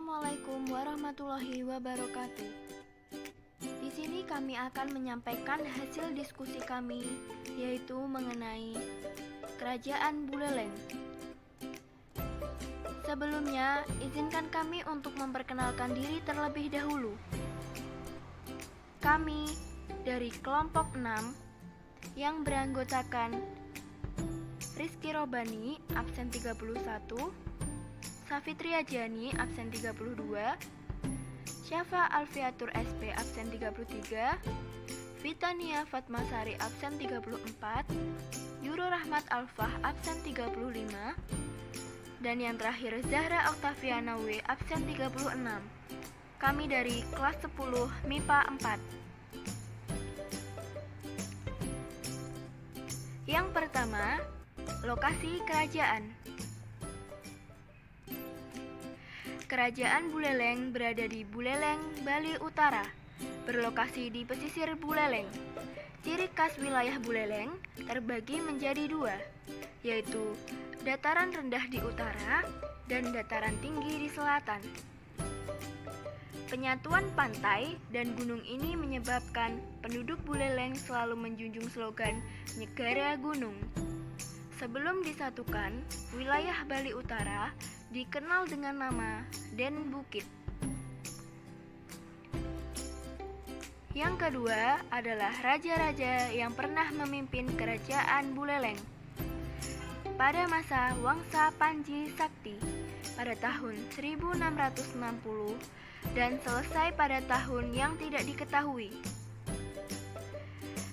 Assalamualaikum warahmatullahi wabarakatuh. Di sini kami akan menyampaikan hasil diskusi kami, yaitu mengenai Kerajaan Buleleng. Sebelumnya, izinkan kami untuk memperkenalkan diri terlebih dahulu. Kami dari kelompok 6 yang beranggotakan Rizky Robani, absen 31, Safitri Ajani, absen 32, Syafa Alfiatur SP, absen 33, Vitania Fatmasari, absen 34, Yuro Rahmat Alfah, absen 35, dan yang terakhir Zahra Oktaviana W, absen 36. Kami dari kelas 10 MIPA 4. Yang pertama, lokasi kerajaan. Kerajaan Buleleng berada di Buleleng, Bali Utara, berlokasi di pesisir Buleleng. Ciri khas wilayah Buleleng terbagi menjadi dua, yaitu dataran rendah di utara dan dataran tinggi di selatan. Penyatuan pantai dan gunung ini menyebabkan penduduk Buleleng selalu menjunjung slogan Negara Gunung. Sebelum disatukan, wilayah Bali Utara dikenal dengan nama Den Bukit. Yang kedua adalah raja-raja yang pernah memimpin kerajaan Buleleng. Pada masa Wangsa Panji Sakti pada tahun 1660 dan selesai pada tahun yang tidak diketahui.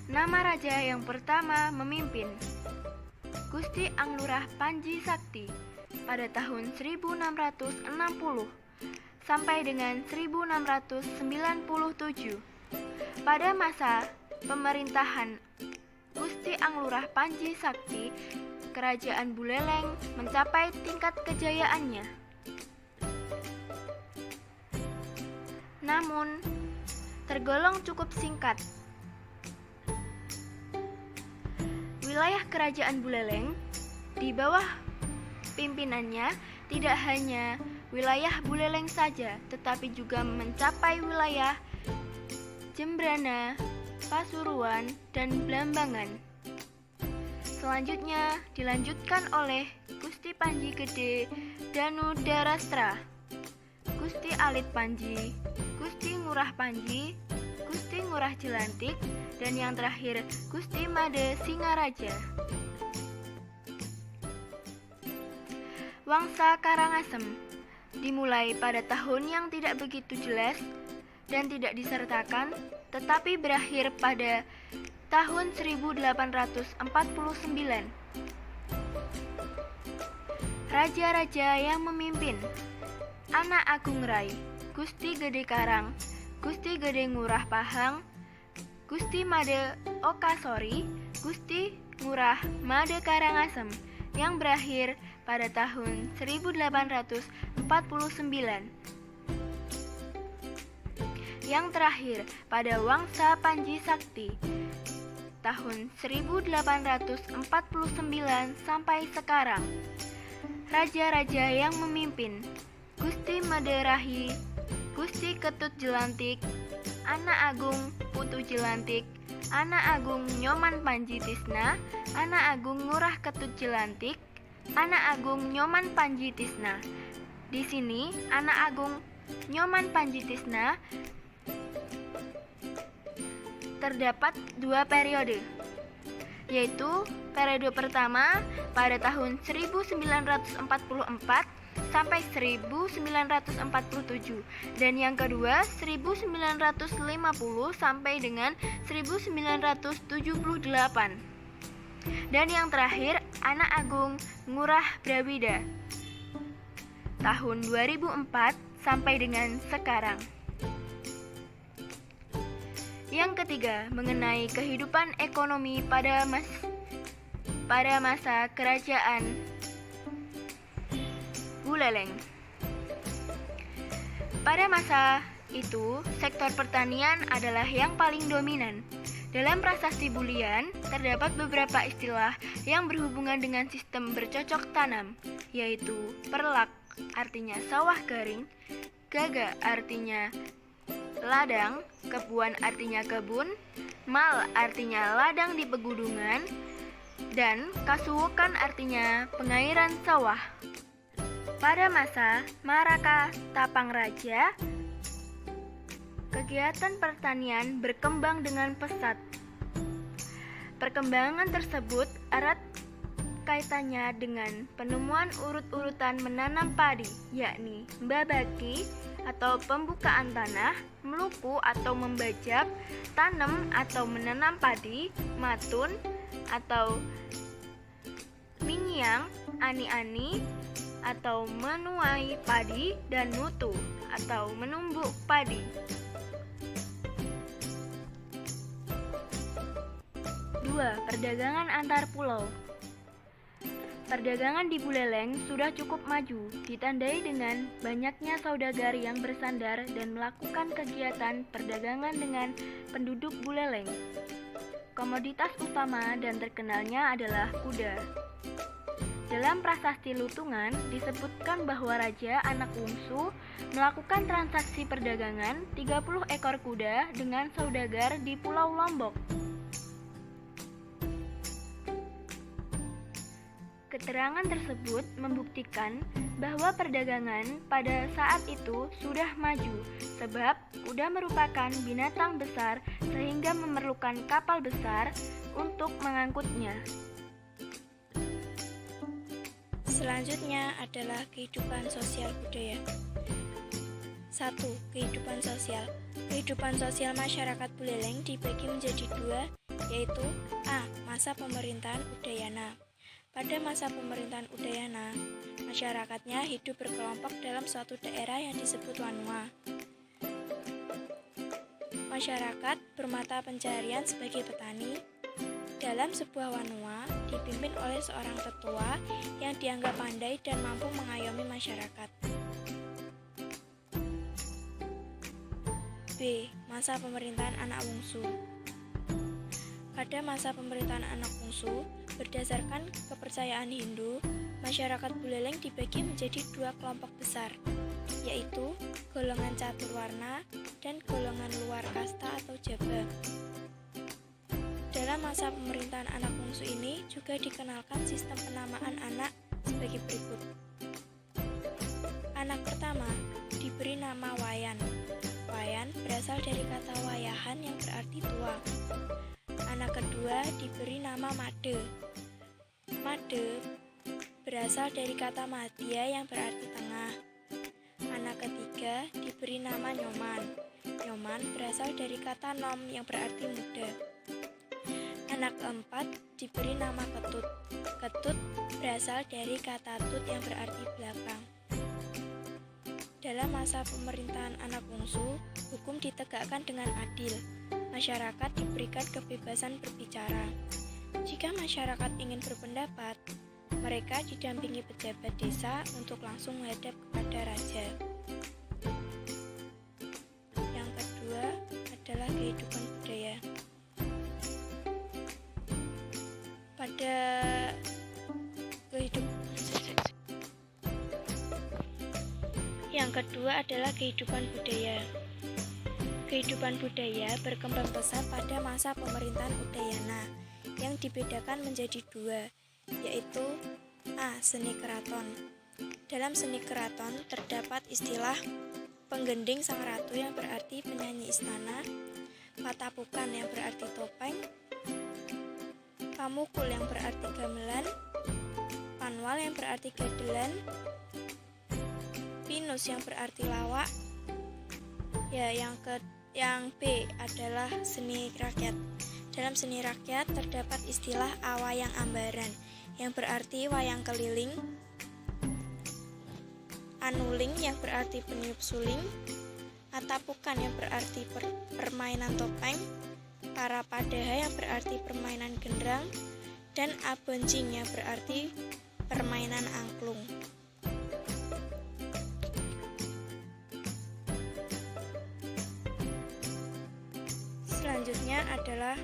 Nama raja yang pertama memimpin Gusti Anglurah Panji Sakti pada tahun 1660 sampai dengan 1697. Pada masa pemerintahan Gusti Anglurah Panji Sakti, kerajaan Buleleng mencapai tingkat kejayaannya. Namun, tergolong cukup singkat. Wilayah kerajaan Buleleng di bawah pimpinannya tidak hanya wilayah Buleleng saja, tetapi juga mencapai wilayah Jembrana, Pasuruan, dan Blambangan. Selanjutnya dilanjutkan oleh Gusti Panji Gede Danu Darastra, Gusti Alit Panji, Gusti Ngurah Panji, Gusti Ngurah Jelantik, dan yang terakhir Gusti Made Singaraja. Wangsa Karangasem dimulai pada tahun yang tidak begitu jelas dan tidak disertakan, tetapi berakhir pada tahun 1849. Raja-raja yang memimpin: Anak Agung Rai, Gusti Gede Karang, Gusti Gede Ngurah Pahang, Gusti Made Okasori, Gusti Ngurah Made Karangasem, yang berakhir pada tahun 1849. Yang terakhir pada Wangsa Panji Sakti tahun 1849 sampai sekarang. Raja-raja yang memimpin: Gusti Maderahi, Gusti Ketut Jelantik, Anak Agung Putu Jelantik, Anak Agung Nyoman Panji Tisna, Anak Agung Ngurah Ketut Jelantik, Anak Agung Nyoman Panji Tisna. Di sini Anak Agung Nyoman Panji Tisna terdapat dua periode, yaitu periode pertama pada tahun 1944 sampai 1947, dan yang kedua 1950 sampai dengan 1978, dan yang terakhir Anak Agung Ngurah Brawida tahun 2004 sampai dengan sekarang. Yang ketiga, mengenai kehidupan ekonomi pada masa kerajaan Buleleng. Pada masa itu, sektor pertanian adalah yang paling dominan. Dalam prasasti Bulian, terdapat beberapa istilah yang berhubungan dengan sistem bercocok tanam, yaitu perlak, artinya sawah garing, Gaga artinya ladang, kebuan artinya kebun, mal artinya ladang di pegunungan, dan kasuwukan artinya pengairan sawah. Pada masa Maraka Tapang Raja, kegiatan pertanian berkembang dengan pesat. Perkembangan tersebut erat kaitannya dengan penemuan urut-urutan menanam padi, yakni mbabaki atau pembukaan tanah, melupu atau membajak, tanam atau menanam padi, matun atau mingiang, ani-ani atau menuai padi, dan nutu atau menumbuk padi. Dua, perdagangan antar pulau. Perdagangan di Buleleng sudah cukup maju, ditandai dengan banyaknya saudagar yang bersandar dan melakukan kegiatan perdagangan dengan penduduk Buleleng. Komoditas utama dan terkenalnya adalah kuda. Dalam prasasti Lutungan disebutkan bahwa Raja Anak Wungsu melakukan transaksi perdagangan 30 ekor kuda dengan saudagar di Pulau Lombok. Keterangan tersebut membuktikan bahwa perdagangan pada saat itu sudah maju, sebab kuda merupakan binatang besar sehingga memerlukan kapal besar untuk mengangkutnya. Selanjutnya adalah kehidupan sosial budaya. 1. Kehidupan sosial. Kehidupan sosial masyarakat Buleleng dibagi menjadi dua, yaitu A. Masa pemerintahan Udayana. Pada masa pemerintahan Udayana, masyarakatnya hidup berkelompok dalam suatu daerah yang disebut Wanua. Masyarakat bermata pencaharian sebagai petani. Dalam sebuah wanua dipimpin oleh seorang tetua yang dianggap pandai dan mampu mengayomi masyarakat. B. Masa pemerintahan Anak Wungsu. Pada masa pemerintahan Anak Wungsu, berdasarkan kepercayaan Hindu, masyarakat Buleleng dibagi menjadi dua kelompok besar, yaitu golongan caturwarna dan golongan luar kasta atau jaba. Dalam masa pemerintahan Anak Wungsu ini juga dikenalkan sistem penamaan anak sebagai berikut. Anak pertama diberi nama Wayan. Wayan berasal dari kata wayahan yang berarti tua. Anak kedua diberi nama Made. Made berasal dari kata madya yang berarti tengah. Anak ketiga diberi nama Nyoman. Nyoman berasal dari kata nom yang berarti muda. Anak keempat diberi nama Ketut. Ketut berasal dari kata tut yang berarti belakang. Dalam masa pemerintahan Anak Wungsu, hukum ditegakkan dengan adil. Masyarakat diberikan kebebasan berbicara. Jika masyarakat ingin berpendapat, mereka didampingi pejabat desa untuk langsung menghadap kepada raja. Yang kedua adalah kehidupan budaya. Pada Yang kedua adalah kehidupan budaya. Kehidupan budaya berkembang pesat pada masa pemerintahan Udayana yang dibedakan menjadi dua, yaitu A. Seni keraton. Dalam seni keraton terdapat istilah penggending sang ratu yang berarti penyanyi istana, patapukan yang berarti topeng, pamukul yang berarti gamelan, panwal yang berarti gadelan, pinus yang berarti lawak. Yang B adalah seni rakyat. Dalam seni rakyat terdapat istilah awayang ambaran yang berarti wayang keliling, anuling yang berarti peniup suling, atapukan yang berarti permainan topeng, parapadaha yang berarti permainan genderang, dan aboncing yang berarti permainan angklung. Selanjutnya adalah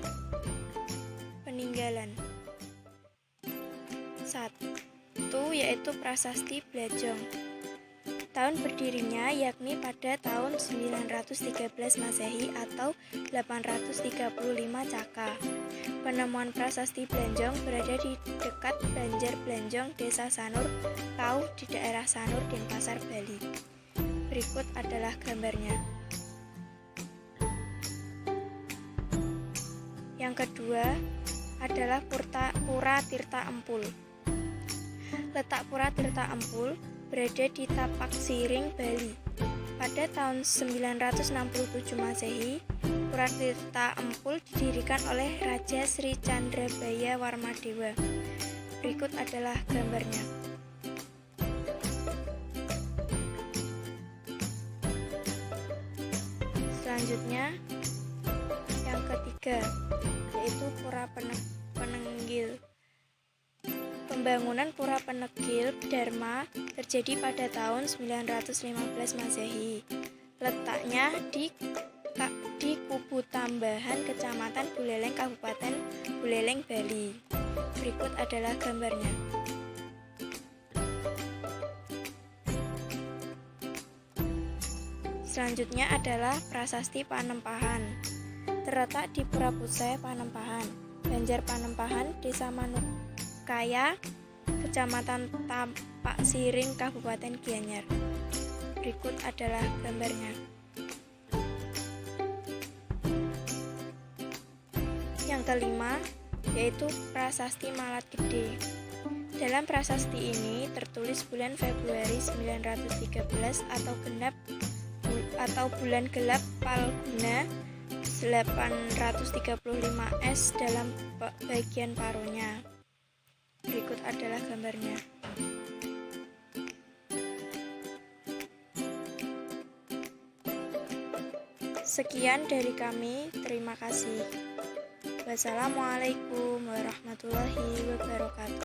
peninggalan. 1. Yaitu prasasti Blajong. Tahun berdirinya yakni pada tahun 913 Masehi atau 835 Caka. Penemuan prasasti Blanjong berada di dekat Banjar Blanjong, Desa Sanur, Kauh di daerah Sanur, Denpasar, Bali. Berikut adalah gambarnya. Yang kedua adalah Pura Tirta Empul. Letak Pura Tirta Empul berada di Tapak Siring, Bali. Pada tahun 967 Masehi, Pura Tirta Empul didirikan oleh Raja Sri Candrabaya Warmadewa. Berikut adalah gambarnya. Selanjutnya, yang ketiga, yaitu Pura Penenggil. Pembangunan Pura Penegil Dharma terjadi pada tahun 915 Masehi. Letaknya di Kubu Tambahan, Kecamatan Buleleng, Kabupaten Buleleng, Bali. Berikut adalah gambarnya. Selanjutnya adalah Prasasti Panempahan. Terletak di Pura Pusai, Panempahan, Banjar Panempahan, Desa Manukaya, Kecamatan Tapak Siring, Kabupaten Gianyar. Berikut adalah gambarnya. Yang kelima, yaitu Prasasti Malat Gede. Dalam prasasti ini tertulis bulan Februari 913 atau bulan gelap Palguna 835 S dalam bagian paruhnya. Berikut adalah gambarnya. Sekian dari kami, terima kasih. Wassalamualaikum warahmatullahi wabarakatuh.